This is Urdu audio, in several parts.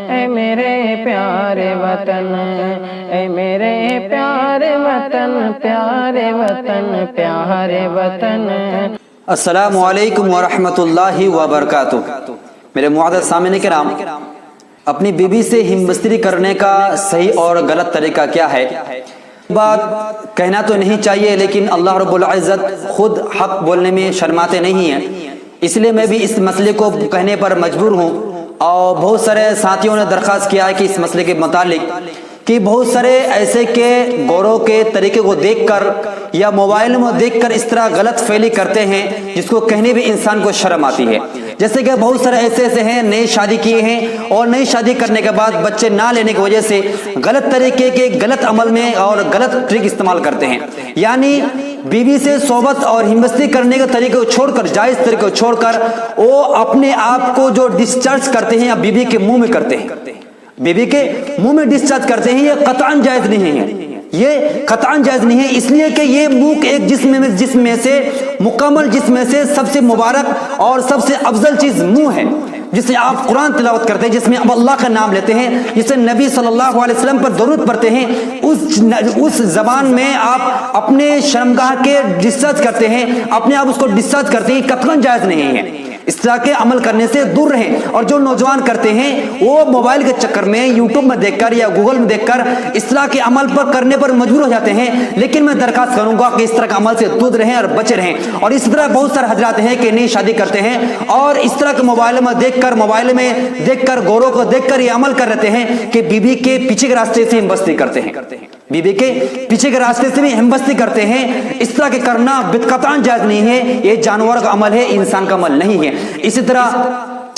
اے میرے پیارے وطن، اے میرے پیارے وطن، پیارے وطن، پیارے وطن۔ السلام علیکم ورحمۃ اللہ وبرکاتہ۔ میرے معزز سامعین کرام، اپنی بیوی سے ہم بستری کرنے کا صحیح اور غلط طریقہ کیا ہے؟ بات کہنا تو نہیں چاہیے، لیکن اللہ رب العزت خود حق بولنے میں شرماتے نہیں ہیں، اس لیے میں بھی اس مسئلے کو کہنے پر مجبور ہوں۔ اور بہت سارے ساتھیوں نے درخواست کیا ہے کہ اس مسئلے کے متعلق کہ بہت سارے ایسے کے گوروں کے طریقے کو دیکھ کر یا موبائل میں دیکھ کر اس طرح غلط فعلی کرتے ہیں جس کو کہنے بھی انسان کو شرم آتی ہے۔ جیسے کہ بہت سارے ایسے ہیں نئی شادی کیے ہیں اور نئی شادی کرنے کے بعد بچے نہ لینے کی وجہ سے غلط طریقے کے غلط عمل میں اور غلط ٹرک استعمال کرتے ہیں، یعنی بیوی سے صحبت اور ہمبستری کرنے کے طریقے کو چھوڑ کر، جائز طریقے کو چھوڑ کر وہ اپنے آپ کو جو ڈسچارج کرتے ہیں یا بیوی کے منہ میں کرتے ہیں، بیوی کے منہ میں ڈسچارج کرتے ہیں، یہ قطعاً جائز نہیں ہے، یہ قطعاً جائز نہیں ہے، اس لیے کہ یہ منہ ایک جسم میں سے مکمل جسم میں سے سب سے مبارک اور سب سے افضل چیز منہ ہے، جس سے آپ قرآن تلاوت کرتے ہیں، جس میں اب اللہ کا نام لیتے ہیں، جس سے نبی صلی اللہ علیہ وسلم پر درود پڑھتے ہیں، اس زبان میں آپ اپنے شرمگاہ کے ڈسچارج کرتے ہیں، اپنے آپ اس کو ڈسچارج کرتے ہیں، قطعاً جائز نہیں ہے۔ اس طرح کے عمل کرنے سے دور رہیں۔ اور جو نوجوان کرتے ہیں وہ موبائل کے چکر میں یوٹیوب میں دیکھ کر یا گوگل میں دیکھ کر اس طرح کے عمل پر کرنے پر مجبور ہو جاتے ہیں، لیکن میں درخواست کروں گا کہ اس طرح کے عمل سے دور رہیں اور بچے رہیں۔ اور اس طرح بہت سارے حضرات ہیں کہ نئی شادی کرتے ہیں اور اس طرح کے موبائل میں دیکھ کر گوروں کو دیکھ کر یہ عمل کر رہتے ہیں کہ بیوی کے پیچھے کے راستے سے ہمبستری کرتے ہیں، بیوی کے پیچھے کے راستے سے بھی ہمبستری کرتے ہیں۔ اس طرح کے کرنا قطعاً جائز نہیں ہے، یہ جانور کا عمل ہے، انسان کا عمل نہیں ہے۔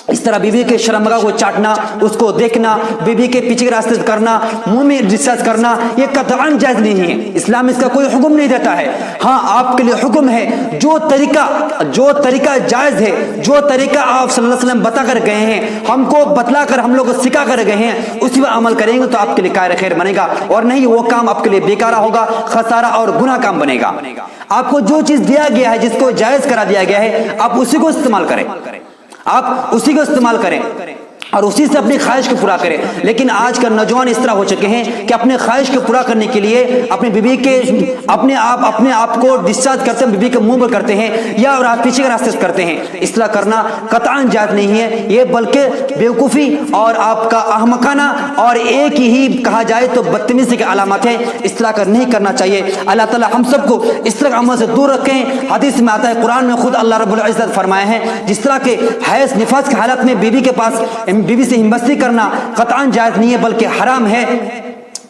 اس طرح بیوی کے شرمگاہ کو چاٹنا، اس کو دیکھنا، بیوی کے پیچھے کے راستے سے کرنا، منہ میں ڈسچارج کرنا، یہ قطعاً جائز نہیں ہے۔ اسلام اس کا کوئی حکم نہیں دیتا ہے۔ ہاں، آپ کے لیے حکم ہے جو طریقہ جائز ہے، جو طریقہ آپ صلی اللہ علیہ وسلم بتا کر گئے ہیں، ہم کو بتلا کر، ہم لوگ کو سکھا کر گئے ہیں، اسی پر عمل کریں گے تو آپ کے لیے خیر خیر بنے گا، اور نہیں وہ کام آپ کے لیے بیکارہ ہوگا، خسارہ اور گناہ کام بنے گا۔ آپ کو جو چیز دیا گیا ہے، جس کو جائز کرا دیا گیا ہے، آپ اسی کو استعمال کریں، آپ اسی کو استعمال کریں اور اسی سے اپنی خواہش کو پورا کریں۔ لیکن آج کل نوجوان اس طرح ہو چکے ہیں کہ اپنے خواہش کو پورا کرنے کے لیے اپنی بیوی کے اپنے آپ کو ڈسچارج کرتے ہیں، بیوی کے منہ پر کرتے ہیں یا پیچھے کے راستے سے کرتے ہیں۔ اس طرح کرنا قطعاً جائز نہیں ہے، یہ بلکہ بیوقوفی اور آپ کا احمقانہ اور ایک ہی کہا جائے تو بدتمیزی کی علامات ہے۔ اس طرح کا نہیں کرنا چاہیے۔ اللہ تعالی ہم سب کو اس طرح کے عمل سے دور رکھیں۔ حدیث میں آتا ہے، قرآن میں خود اللہ رب العزت فرمائے ہیں، جس طرح کے حیض نفاس کی حالت میں بیوی سے ہمبستری کرنا قطعاً جائز نہیں ہے بلکہ حرام ہے۔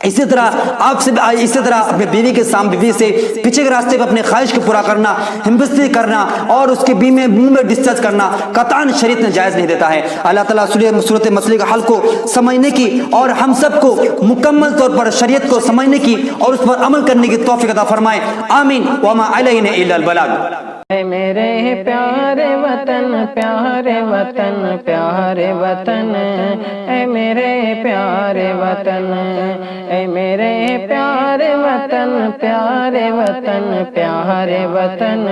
اسی طرح اپنے بیوی سے پیچھے کے راستے پر اپنے خواہش کو پورا کرنا، ہمبستری کرنا اور اس کے منہ میں ڈسچارج کرنا قطعاً شریعت نے جائز نہیں دیتا ہے۔ اللہ تعالیٰ صورت مسئلے کا حل کو سمجھنے کی اور ہم سب کو مکمل طور پر شریعت کو سمجھنے کی اور اس پر عمل کرنے کی توفیق عطا فرمائے، آمین۔ وما علینا الا البلاغ۔ اے میرے پیارے وطن، پیارے وطن، پیارے وطن، اے میرے پیارے وطن، اے میرے پیارے وطن، پیارے وطن، پیارے وطن۔